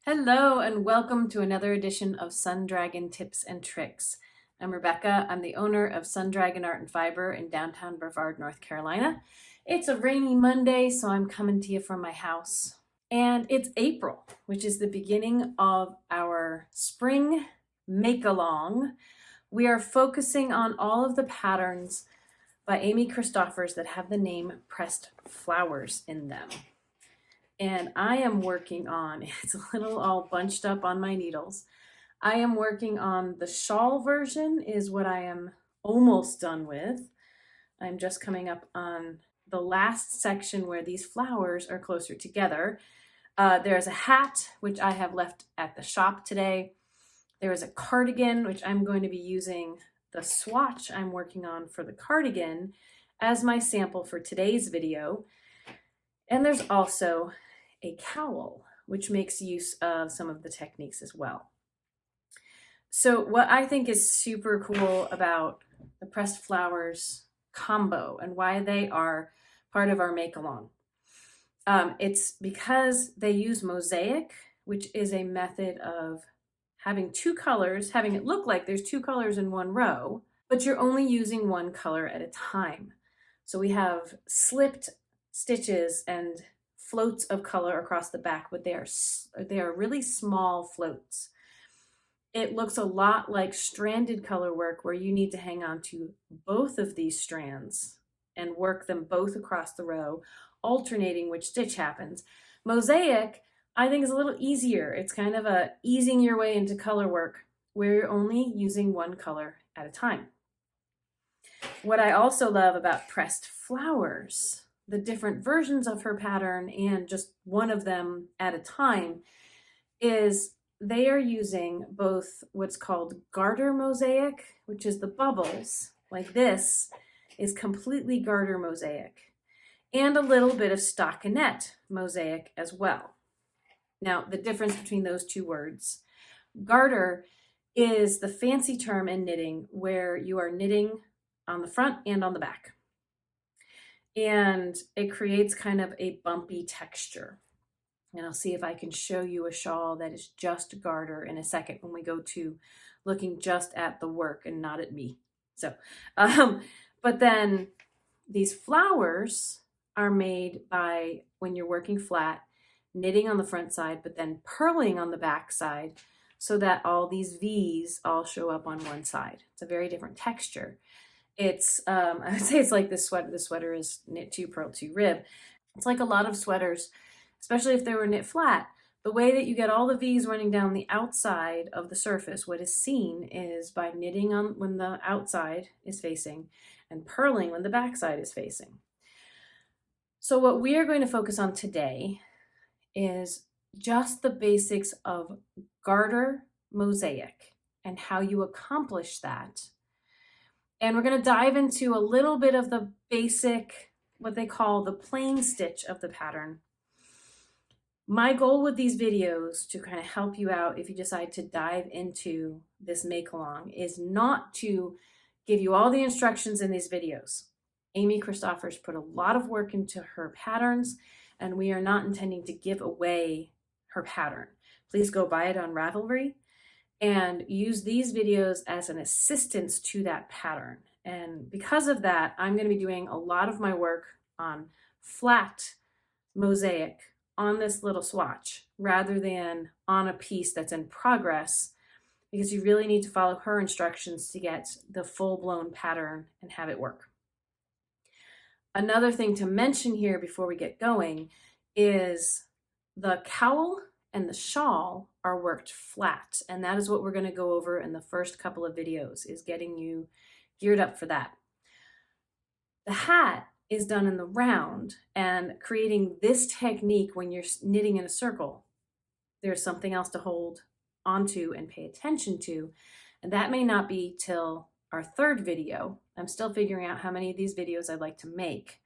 Hello and welcome to another edition of Sun Dragon Tips and Tricks. I'm Rebecca. I'm the owner of Sun Dragon Art and Fiber in downtown Brevard, North Carolina. It's a rainy Monday, so I'm coming to you from my house. And it's April, which is the beginning of our spring make-along. We are focusing on all of the patterns by Amy Christoffers that have the name pressed flowers in them. And I am working on, it's a little all bunched up on my needles. I am working on the shawl version is what I am almost done with. I'm just coming up on the last section where these flowers are closer together. There's a hat, which I have left at the shop today. There is a cardigan, which I'm going to be using the swatch I'm working on for the cardigan as my sample for today's video. And there's also a cowl, which makes use of some of the techniques as well. So what I think is super cool about the pressed flowers combo and why they are part of our make-along, it's because they use mosaic, which is a method of having two colors, having it look like there's two colors in one row, but you're only using one color at a time. So we have slipped stitches and floats of color across the back, but they are really small floats. It looks a lot like stranded color work where you need to hang on to both of these strands and work them both across the row, alternating which stitch happens. Mosaic, I think, is a little easier. It's kind of a easing your way into color work where you're only using one color at a time. What I also love about pressed flowers, the different versions of her pattern and just one of them at a time, is they are using both what's called garter mosaic, which is the bubbles, like this is completely garter mosaic, and a little bit of stockinette mosaic as well. Now, the difference between those two words, garter is the fancy term in knitting where you are knitting on the front and on the back. And it creates kind of a bumpy texture. And I'll see if I can show you a shawl that is just garter in a second when we go to looking just at the work and not at me. So, but then these flowers are made by, when you're working flat, knitting on the front side, but then purling on the back side so that all these V's all show up on one side. It's a very different texture. It's, I would say it's like this sweater. The sweater is knit 2, purl 2, rib. It's like a lot of sweaters, especially if they were knit flat. The way that you get all the V's running down the outside of the surface, what is seen is by knitting on when the outside is facing and purling when the backside is facing. So what we are going to focus on today is just the basics of garter mosaic and how you accomplish that. And we're going to dive into a little bit of the basic, what they call the plain stitch of the pattern. My goal with these videos, to kind of help you out if you decide to dive into this make-along, is not to give you all the instructions in these videos. Amy Christoffers put a lot of work into her patterns, and we are not intending to give away her pattern. Please go buy it on Ravelry and use these videos as an assistance to that pattern. And because of that, I'm going to be doing a lot of my work on flat mosaic on this little swatch rather than on a piece that's in progress, because you really need to follow her instructions to get the full-blown pattern and have it work. Another thing to mention here before we get going is the cowl and the shawl are worked flat, and that is what we're going to go over in the first couple of videos, is getting you geared up for that. The hat is done in the round, and creating this technique when you're knitting in a circle, there's something else to hold onto and pay attention to, and that may not be till our third video. I'm still figuring out how many of these videos I'd like to make.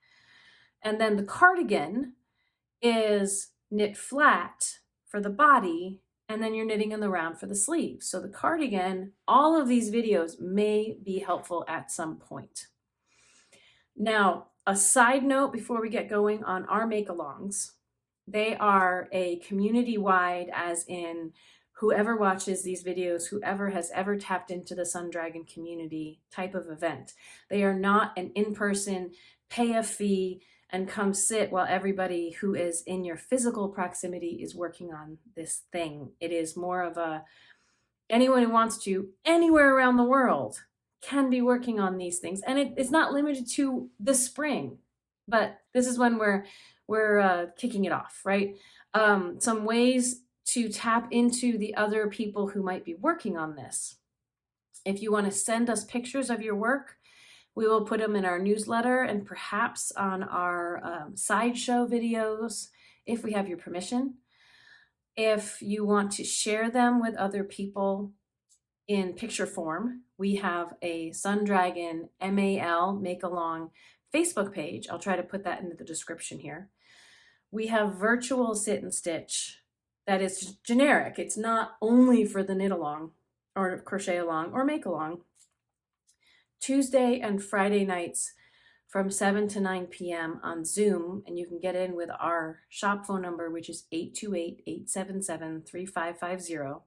And then the cardigan is knit flat for the body, and then you're knitting in the round for the sleeves. So the cardigan, all of these videos may be helpful at some point. Now, a side note before we get going on our make-alongs, They are a community-wide, as in whoever watches these videos, whoever has ever tapped into the Sun Dragon community type of event. They are not an in-person, pay a fee, and come sit while everybody who is in your physical proximity is working on this thing. It is more of a, anyone who wants to, anywhere around the world, can be working on these things. And it's not limited to the spring, but this is when we're kicking it off, right? Some ways to tap into the other people who might be working on this. If you want to send us pictures of your work, we will put them in our newsletter and perhaps on our sideshow videos, if we have your permission. If you want to share them with other people in picture form, we have a Sun Dragon MAL Make Along Facebook page. I'll try to put that into the description here. We have virtual sit and stitch that is generic. It's not only for the knit along or crochet along or make along. Tuesday and Friday nights from 7 to 9 p.m. on Zoom, and you can get in with our shop phone number, which is 828-877-3550.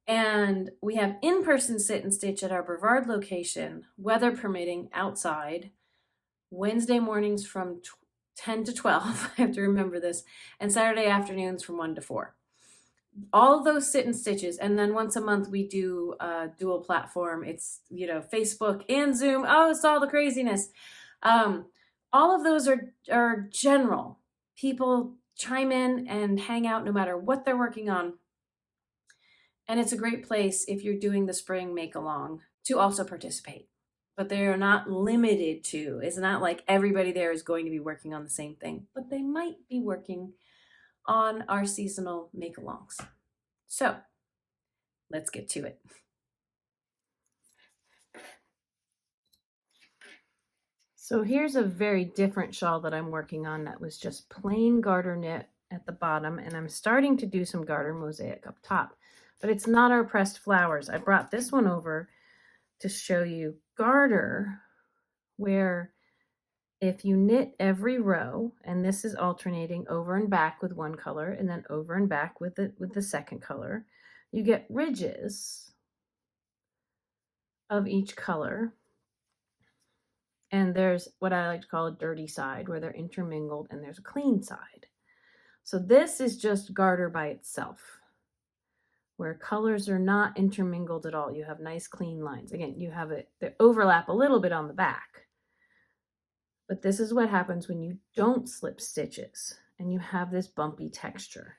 And we have in-person sit and stitch at our Brevard location, weather permitting, outside, Wednesday mornings from 10 to 12, I have to remember this, and Saturday afternoons from 1 to 4. All of those sit and stitches, and then once a month we do a dual platform. It's, you know, Facebook and Zoom. Oh, it's all the craziness. All of those are general. People chime in and hang out no matter what they're working on. And it's a great place if you're doing the spring make along to also participate. But they are not limited to. It's not like everybody there is going to be working on the same thing, but they might be working on our seasonal make-alongs. So let's get to it. So here's a very different shawl that I'm working on that was just plain garter knit at the bottom, and I'm starting to do some garter mosaic up top, but it's not our pressed flowers. I brought this one over to show you garter, where if you knit every row, and this is alternating over and back with one color and then over and back with the second color, you get ridges of each color. And there's what I like to call a dirty side, where they're intermingled, and there's a clean side. So this is just garter by itself, where colors are not intermingled at all. You have nice clean lines. Again, you have they overlap a little bit on the back. But this is what happens when you don't slip stitches and you have this bumpy texture.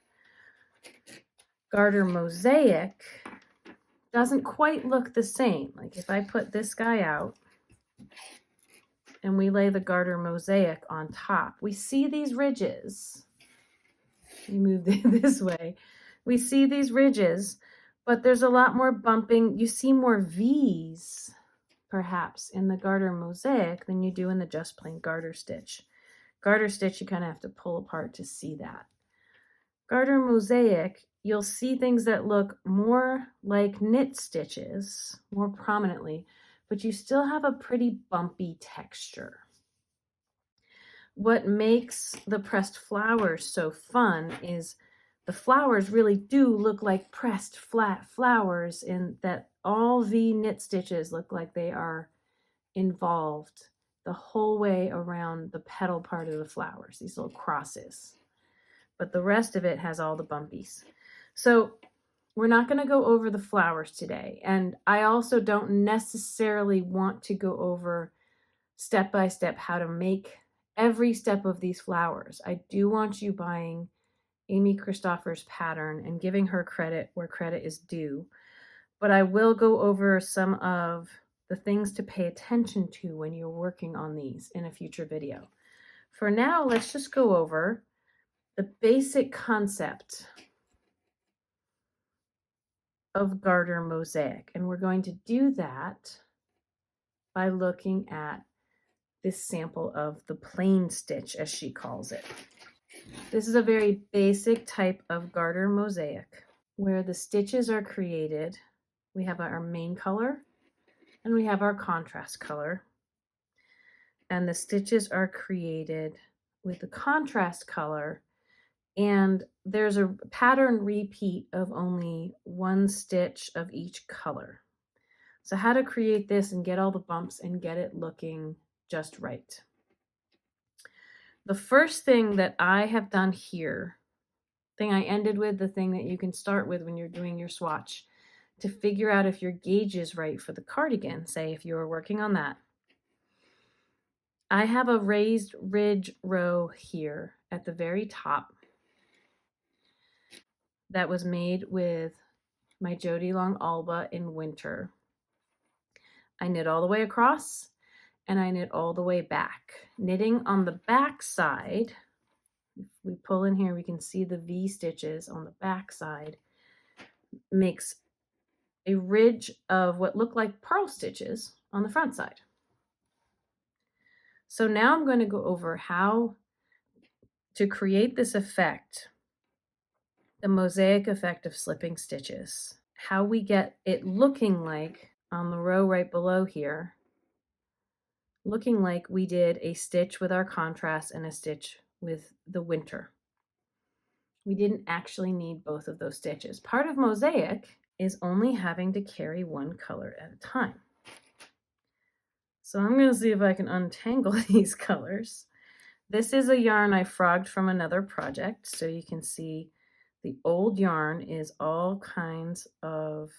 Garter mosaic doesn't quite look the same. Like if I put this guy out and we lay the garter mosaic on top, we see these ridges. You move this way. We see these ridges, but there's a lot more bumping. You see more V's perhaps in the garter mosaic than you do in the just plain garter stitch. Garter stitch, you kind of have to pull apart to see that. Garter mosaic, you'll see things that look more like knit stitches, more prominently, but you still have a pretty bumpy texture. What makes the pressed flowers so fun is the flowers really do look like pressed flat flowers, in that all V knit stitches look like they are involved the whole way around the petal part of the flowers, these little crosses. But the rest of it has all the bumpies. So we're not going to go over the flowers today. And I also don't necessarily want to go over step by step how to make every step of these flowers. I do want you buying Amy Christoffers' pattern and giving her credit where credit is due. But I will go over some of the things to pay attention to when you're working on these in a future video. For now, let's just go over the basic concept of garter mosaic. And we're going to do that by looking at this sample of the plain stitch, as she calls it. This is a very basic type of garter mosaic where the stitches are created. We have our main color and we have our contrast color. And the stitches are created with the contrast color And there's a pattern repeat of only one stitch of each color. So how to create this and get all the bumps and get it looking just right. The first thing that I have done here, thing I ended with, the thing that you can start with when you're doing your swatch to figure out if your gauge is right for the cardigan, say if you were working on that. I have a raised ridge row here at the very top that was made with my Jody Long Alba in winter. I knit all the way across and I knit all the way back. Knitting on the back side, if we pull in here, we can see the V stitches on the back side, makes a ridge of what look like purl stitches on the front side. So now I'm going to go over how to create this effect, the mosaic effect of slipping stitches, how we get it looking like on the row right below here, looking like we did a stitch with our contrast and a stitch with the winter. We didn't actually need both of those stitches. Part of mosaic is only having to carry one color at a time. So I'm going to see if I can untangle these colors. This is a yarn I frogged from another project, so you can see the old yarn is all kinds of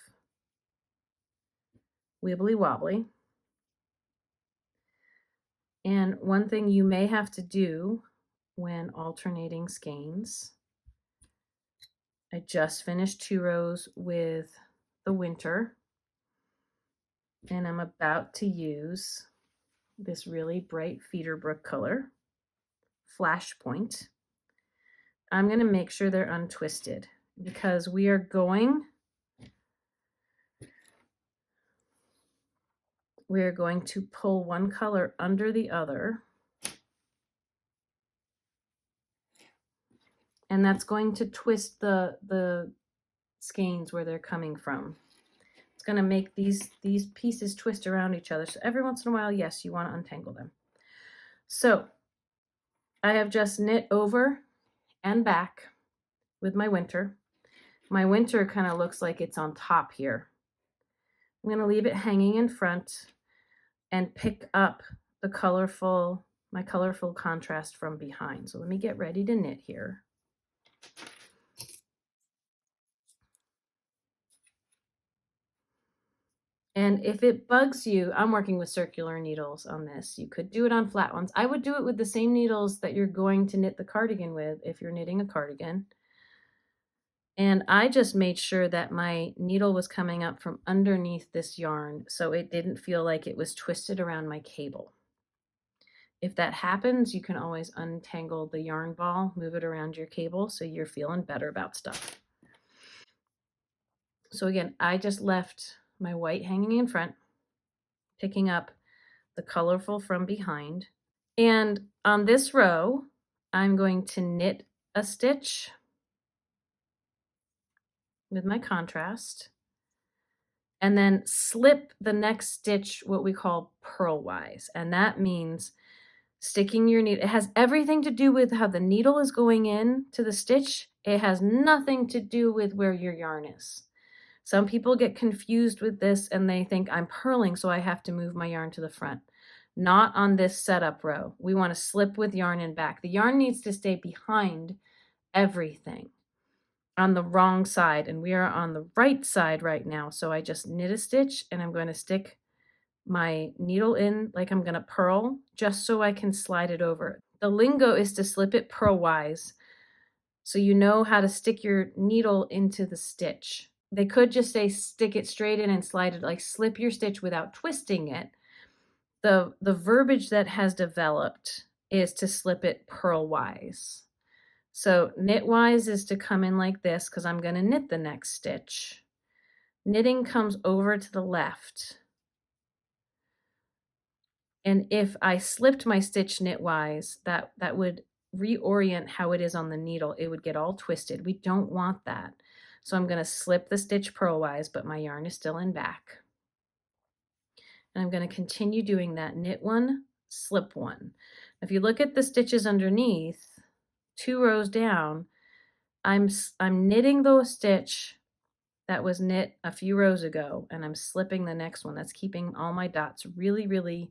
wibbly wobbly. And one thing you may have to do when alternating skeins, I just finished 2 rows with the winter, and I'm about to use this really bright Feederbrook color, Flash Point. I'm going to make sure they're untwisted because we are going to pull one color under the other, and that's going to twist the skeins where they're coming from. It's going to make these pieces twist around each other. So every once in a while, yes, you want to untangle them. So I have just knit over and back with my winter. My winter kind of looks like it's on top here. I'm going to leave it hanging in front and pick up the my colorful contrast from behind. So let me get ready to knit here. And if it bugs you, I'm working with circular needles on this. You could do it on flat ones. I would do it with the same needles that you're going to knit the cardigan with if you're knitting a cardigan. And I just made sure that my needle was coming up from underneath this yarn so it didn't feel like it was twisted around my cable. If that happens, you can always untangle the yarn ball, move it around your cable so you're feeling better about stuff. So again, I just left my white hanging in front, picking up the colorful from behind. And on this row, I'm going to knit a stitch with my contrast and then slip the next stitch what we call purlwise. And that means sticking your needle. It has everything to do with how the needle is going in to the stitch. It has nothing to do with where your yarn is. Some people get confused with this and they think I'm purling, so I have to move my yarn to the front. Not on this setup row. We want to slip with yarn in back. The yarn needs to stay behind everything on the wrong side, and we are on the right side right now. So I just knit a stitch and I'm going to stick my needle in like I'm going to purl just so I can slide it over. The lingo is to slip it purlwise so you know how to stick your needle into the stitch. They could just say stick it straight in and slide it, like slip your stitch without twisting it. The verbiage that has developed is to slip it purlwise. So knitwise is to come in like this because I'm going to knit the next stitch. Knitting comes over to the left. And if I slipped my stitch knitwise, that would reorient how it is on the needle. It would get all twisted. We don't want that. So I'm going to slip the stitch purlwise, but my yarn is still in back. And I'm going to continue doing that. Knit one, slip one. If you look at the stitches underneath, 2 rows down, I'm knitting the stitch that was knit a few rows ago, and I'm slipping the next one. That's keeping all my dots really, really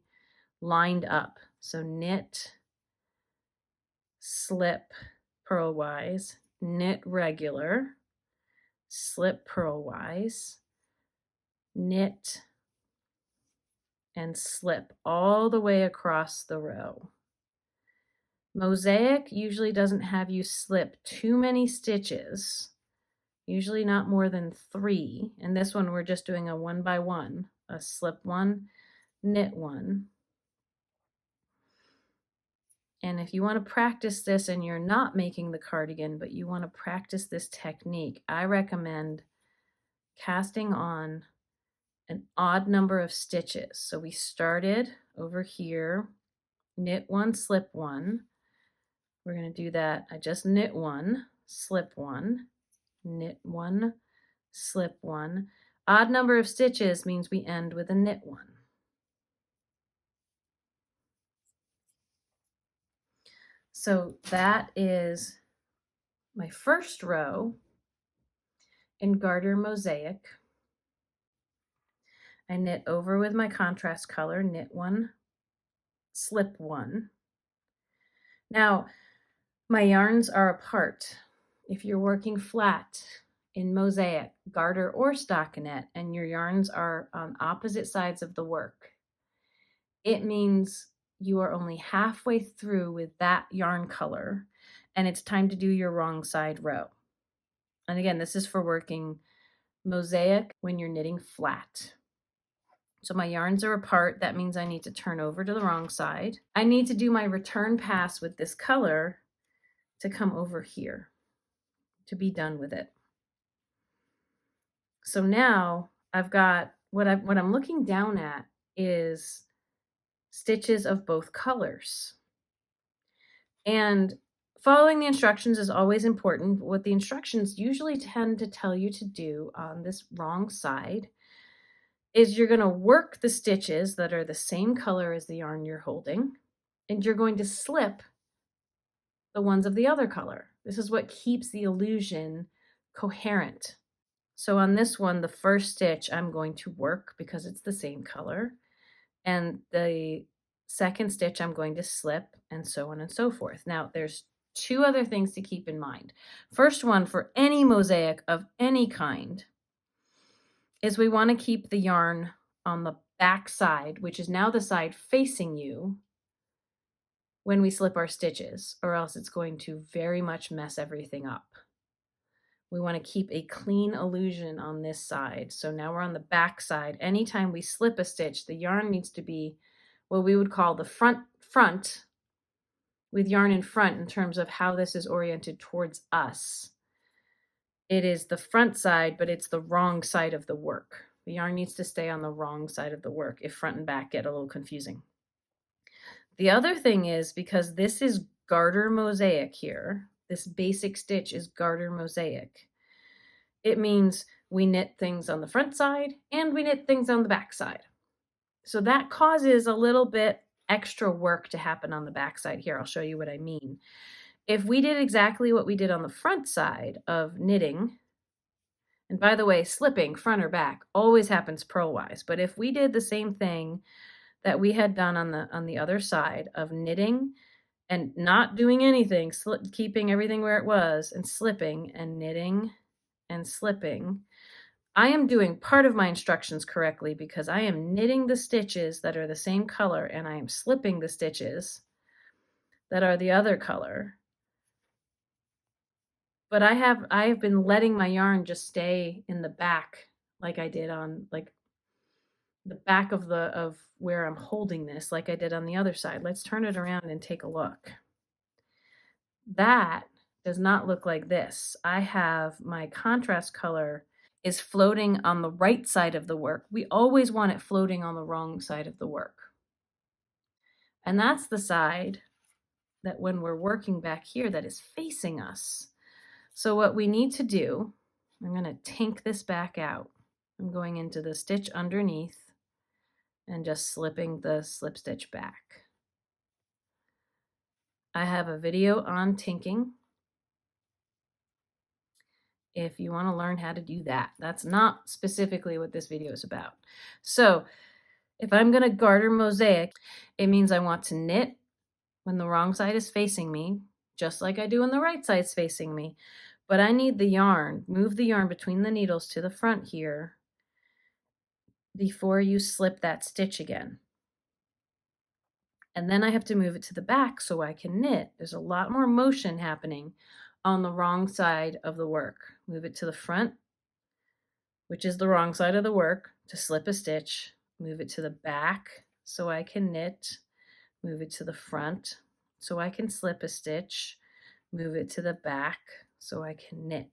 lined up. So knit, slip purlwise, knit regular, slip purlwise, knit, and slip all the way across the row. Mosaic usually doesn't have you slip too many stitches, usually not more than 3. And this one we're just doing a 1 by 1, a slip 1, knit 1. And if you want to practice this and you're not making the cardigan, but you want to practice this technique, I recommend casting on an odd number of stitches. So we started over here, knit 1, slip 1. We're going to do that. I just knit 1, slip 1, knit 1, slip 1. Odd number of stitches means we end with a knit 1. So that is my first row in Garter Mosaic. I knit over with my contrast color, knit 1, slip 1. Now, my yarns are apart. If you're working flat in Mosaic, Garter, or stockinette, and your yarns are on opposite sides of the work, it means you are only halfway through with that yarn color, and it's time to do your wrong side row. And again, this is for working Mosaic when you're knitting flat. So my yarns are apart. That means I need to turn over to the wrong side. I need to do my return pass with this color to come over here to be done with it. So now I've got what I'm looking down at is stitches of both colors. And following the instructions is always important. What the instructions usually tend to tell you to do on this wrong side is you're going to work the stitches that are the same color as the yarn you're holding, and you're going to slip the ones of the other color. This is what keeps the illusion coherent. So on this one, the first stitch I'm going to work because it's the same color, and the second stitch I'm going to slip, and so on and so forth. Now there's 2 other things to keep in mind. First one, for any mosaic of any kind, is we want to keep the yarn on the back side, which is now the side facing you, when we slip our stitches, or else it's going to very much mess everything up. We want to keep a clean illusion on this side. So now we're on the back side. Anytime we slip a stitch, the yarn needs to be what we would call the front with yarn in front in terms of how this is oriented towards us. It is the front side, but it's the wrong side of the work. The yarn needs to stay on the wrong side of the work if front and back get a little confusing. The other thing is, because this is Garter Mosaic here, this basic stitch is Garter Mosaic, it means we knit things on the front side and we knit things on the back side. So that causes a little bit extra work to happen on the back side here. I'll show you what I mean. If we did exactly what we did on the front side of knitting, and by the way, slipping front or back always happens purlwise, but if we did the same thing that we had done on the other side of knitting and not doing anything, keeping everything where it was, and slipping and knitting and slipping, I am doing part of my instructions correctly because I am knitting the stitches that are the same color and I am slipping the stitches that are the other color. But I have been letting my yarn just stay in the back, like I did on the back of where I'm holding this, like I did on the other side. Let's turn it around and take a look. That does not look like this. I have my contrast color is floating on the right side of the work. We always want it floating on the wrong side of the work. And that's the side that when we're working back here that is facing us. So what we need to do, I'm going to tank this back out. I'm going into the stitch underneath and just slipping the slip stitch back. I have a video on tinking. if you want to learn how to do that. That's not specifically what this video is about. So if I'm going to garter mosaic, it means I want to knit when the wrong side is facing me, just like I do when the right side's facing me. But I need the yarn, move the yarn between the needles to the front here before you slip that stitch again. And then I have to move it to the back so I can knit. There's a lot more motion happening on the wrong side of the work. Move it to the front, which is the wrong side of the work, to slip a stitch. Move it to the back so I can knit. Move it to the front so I can slip a stitch. Move it to the back so I can knit.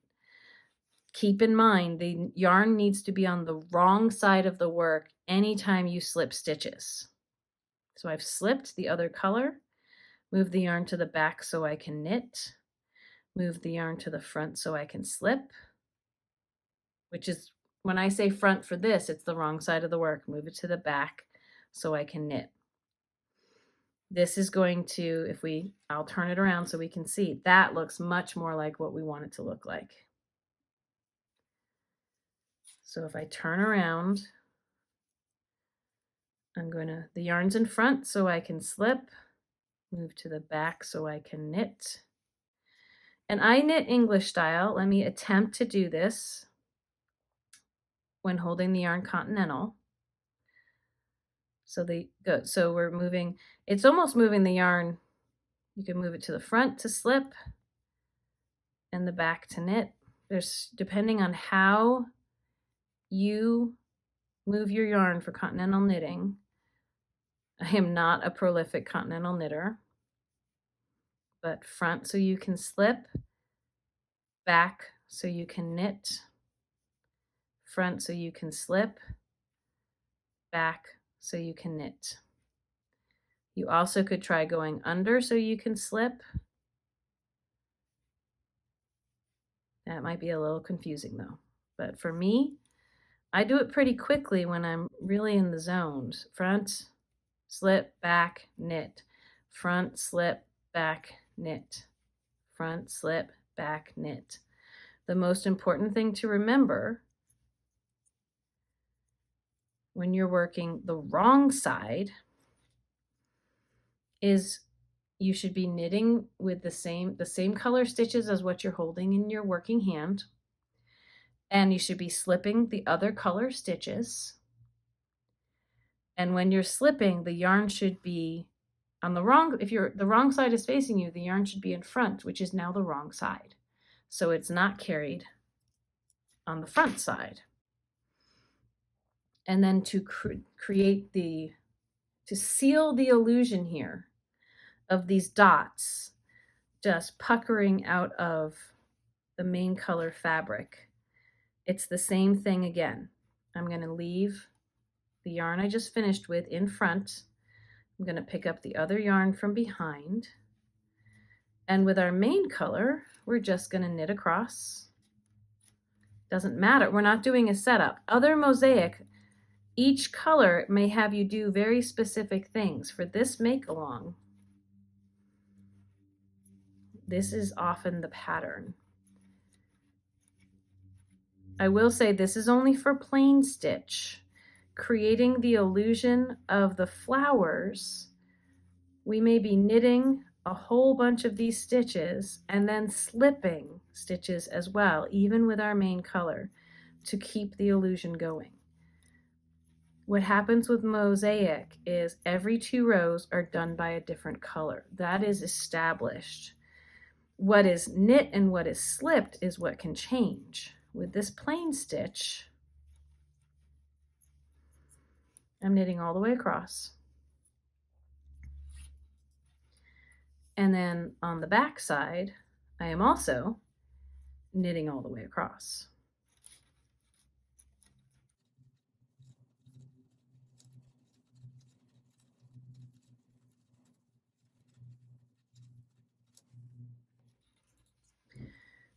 Keep in mind, the yarn needs to be on the wrong side of the work anytime you slip stitches. So I've slipped the other color, move the yarn to the back so I can knit, move the yarn to the front so I can slip, which is, when I say front for this, it's the wrong side of the work. Move it to the back so I can knit. This is going to, I'll turn it around so we can see, that looks much more like what we want it to look like. So if I turn around, the yarn's in front so I can slip, move to the back so I can knit. And I knit English style. Let me attempt to do this when holding the yarn continental. So we're moving, it's almost moving the yarn. You can move it to the front to slip and the back to knit. Depending on how you move your yarn for continental knitting. I am not a prolific continental knitter, but front so you can slip, back so you can knit, front so you can slip, back so you can knit. You also could try going under so you can slip. That might be a little confusing though, but for me, I do it pretty quickly when I'm really in the zone. Front, slip, back, knit, front, slip, back, knit, front, slip, back, knit. The most important thing to remember when you're working the wrong side is you should be knitting with the same color stitches as what you're holding in your working hand, and you should be slipping the other color stitches. And when you're slipping, the yarn should be on the wrong, if the wrong side is facing you, the yarn should be in front, which is now the wrong side. So it's not carried on the front side. And then to to seal the illusion here of these dots just puckering out of the main color fabric, it's the same thing again. I'm going to leave the yarn I just finished with in front. I'm going to pick up the other yarn from behind. And with our main color, we're just going to knit across. Doesn't matter. We're not doing a setup. Other mosaic, each color may have you do very specific things. For this make-along, this is often the pattern. I will say this is only for plain stitch. Creating the illusion of the flowers, we may be knitting a whole bunch of these stitches and then slipping stitches as well, even with our main color, to keep the illusion going. What happens with mosaic is every 2 rows are done by a different color. That is established. What is knit and what is slipped is what can change. With this plain stitch, I'm knitting all the way across. And then on the back side, I am also knitting all the way across.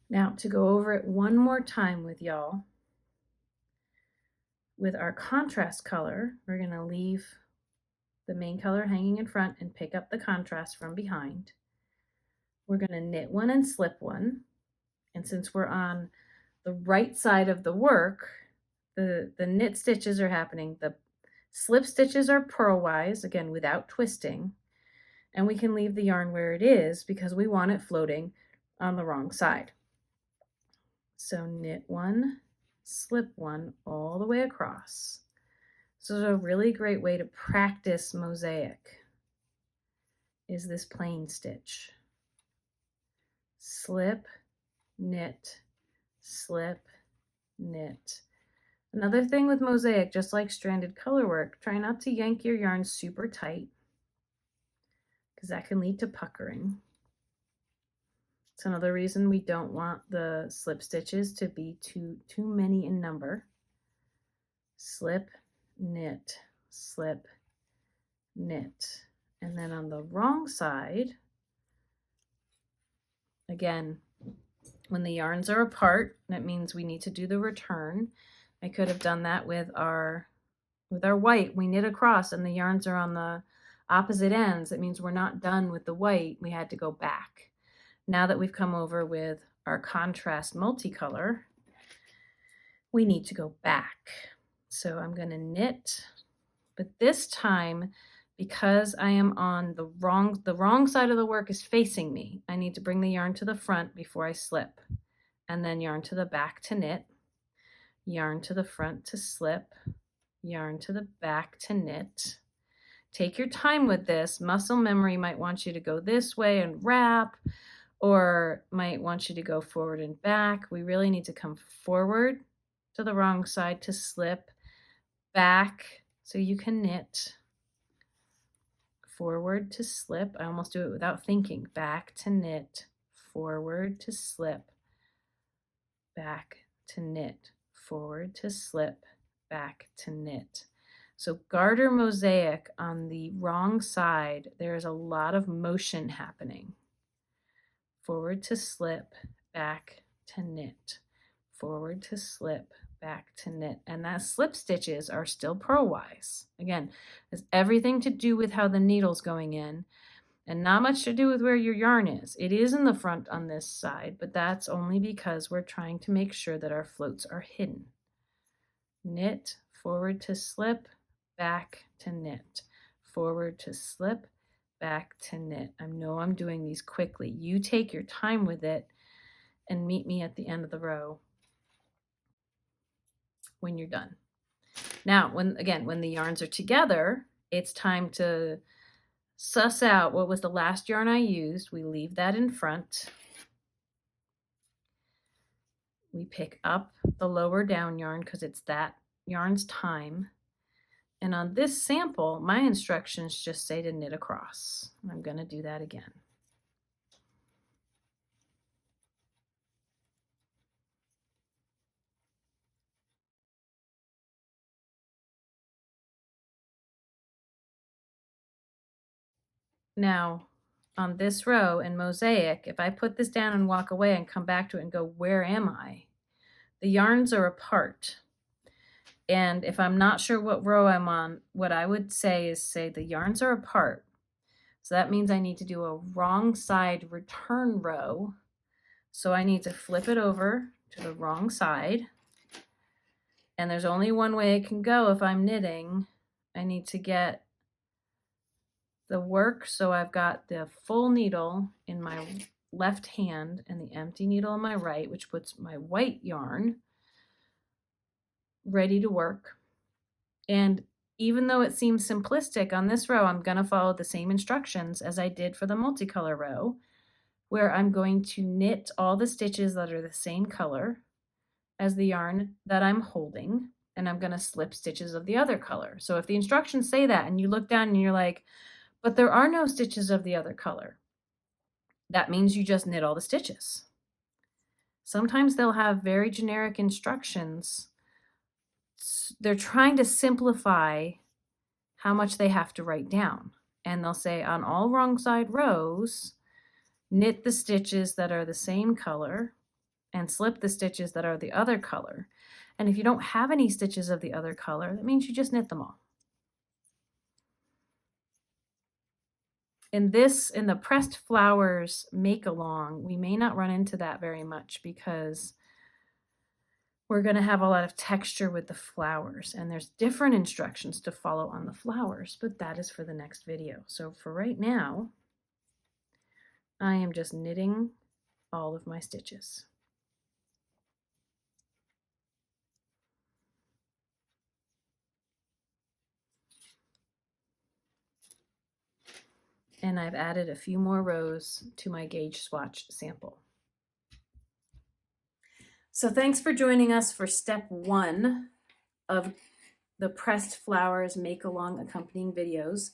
Now to go over it one more time with y'all, with our contrast color, we're going to leave the main color hanging in front and pick up the contrast from behind. We're going to knit one and slip one. And since we're on the right side of the work, the knit stitches are happening. The slip stitches are purlwise, again, without twisting. And we can leave the yarn where it is because we want it floating on the wrong side. So knit one, slip one all the way across. So it's a really great way to practice mosaic is this plain stitch. Slip, knit, slip, knit. Another thing with mosaic, just like stranded color work, try not to yank your yarn super tight because that can lead to puckering. It's another reason we don't want the slip stitches to be too many in number. Slip, knit, slip, knit. And then on the wrong side, again, when the yarns are apart, that means we need to do the return. I could have done that with our white. We knit across and the yarns are on the opposite ends. That means we're not done with the white. We had to go back. Now that we've come over with our contrast multicolor, we need to go back. So I'm going to knit, but this time, because I am on the wrong side of the work is facing me, I need to bring the yarn to the front before I slip, and then yarn to the back to knit, yarn to the front to slip, yarn to the back to knit. Take your time with this. Muscle memory might want you to go this way and wrap, or might want you to go forward and back. We really need to come forward to the wrong side to slip, back so you can knit, forward to slip. I almost do it without thinking. Back to knit, forward to slip, back to knit, forward to slip, back to knit. So garter mosaic on the wrong side, there's a lot of motion happening. Forward to slip, back to knit, forward to slip, back to knit. And that slip stitches are still purlwise. Again, has everything to do with how the needle's going in and not much to do with where your yarn is. It is in the front on this side, but that's only because we're trying to make sure that our floats are hidden. Knit, forward to slip, back to knit, forward to slip, back to knit. I know I'm doing these quickly. You take your time with it and meet me at the end of the row when you're done. Now, when the yarns are together, it's time to suss out what was the last yarn I used. We leave that in front. We pick up the lower down yarn because it's that yarn's time. And on this sample, my instructions just say to knit across. I'm going to do that again. Now, on this row in mosaic, if I put this down and walk away and come back to it and go, where am I? The yarns are apart. And if I'm not sure what row I'm on, what I would say is say the yarns are apart. So that means I need to do a wrong side return row. So I need to flip it over to the wrong side. And there's only one way it can go if I'm knitting. I need to get the work so I've got the full needle in my left hand and the empty needle in my right, which puts my white yarn ready to work. And even though it seems simplistic on this row, I'm going to follow the same instructions as I did for the multicolor row, where I'm going to knit all the stitches that are the same color as the yarn that I'm holding, and I'm going to slip stitches of the other color. So if the instructions say that and you look down and you're like, but there are no stitches of the other color, that means you just knit all the stitches. Sometimes they'll have very generic instructions. They're trying to simplify how much they have to write down. And they'll say on all wrong side rows, knit the stitches that are the same color and slip the stitches that are the other color. And if you don't have any stitches of the other color, that means you just knit them all. In the pressed flowers make along, we may not run into that very much because we're going to have a lot of texture with the flowers, and there's different instructions to follow on the flowers, but that is for the next video. So for right now, I am just knitting all of my stitches. And I've added a few more rows to my gauge swatch sample. So thanks for joining us for step 1 of the pressed flowers make along accompanying videos.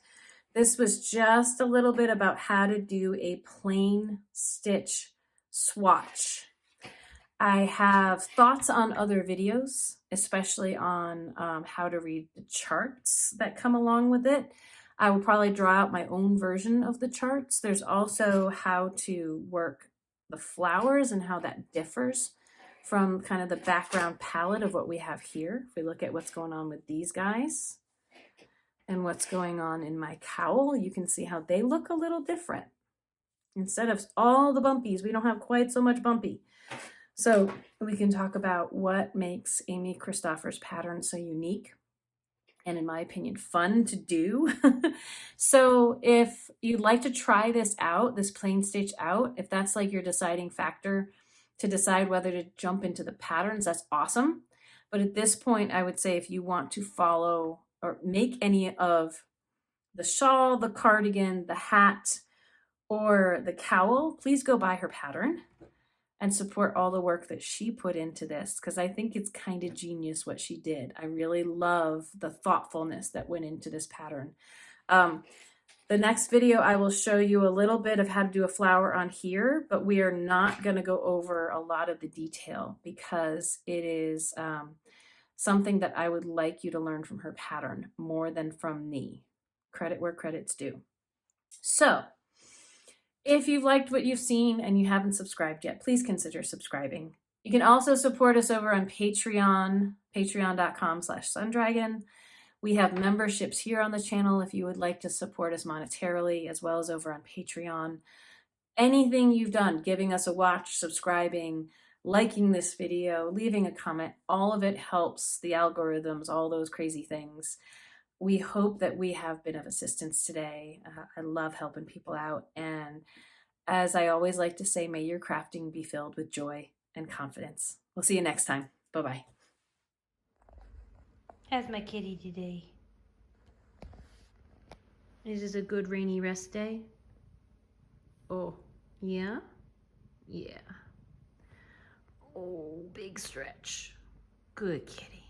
This was just a little bit about how to do a plain stitch swatch. I have thoughts on other videos, especially on how to read the charts that come along with it. I will probably draw out my own version of the charts. There's also how to work the flowers and how that differs from kind of the background palette of what we have here. If we look at what's going on with these guys and what's going on in my cowl, you can see how they look a little different. Instead of all the bumpies, we don't have quite so much bumpy. So we can talk about what makes Amy Christoffers' pattern so unique and, in my opinion, fun to do. So if you'd like to try this out, this plain stitch out, if that's like your deciding factor to decide whether to jump into the patterns, that's awesome. But at this point, I would say if you want to follow or make any of the shawl, the cardigan, the hat, or the cowl, please go buy her pattern and support all the work that she put into this, because I think it's kind of genius what she did. I really love the thoughtfulness that went into this pattern. The next video, I will show you a little bit of how to do a flower on here, but we are not going to go over a lot of the detail because it is something that I would like you to learn from her pattern more than from me. Credit where credit's due. So if you've liked what you've seen and you haven't subscribed yet, please consider subscribing. You can also support us over on Patreon, patreon.com/sundragon. We have memberships here on the channel if you would like to support us monetarily, as well as over on Patreon. Anything you've done, giving us a watch, subscribing, liking this video, leaving a comment, all of it helps the algorithms, all those crazy things. We hope that we have been of assistance today. I love helping people out. And as I always like to say, may your crafting be filled with joy and confidence. We'll see you next time. Bye-bye. How's my kitty today? Is this a good rainy rest day? Oh, yeah? Yeah. Oh, big stretch. Good kitty.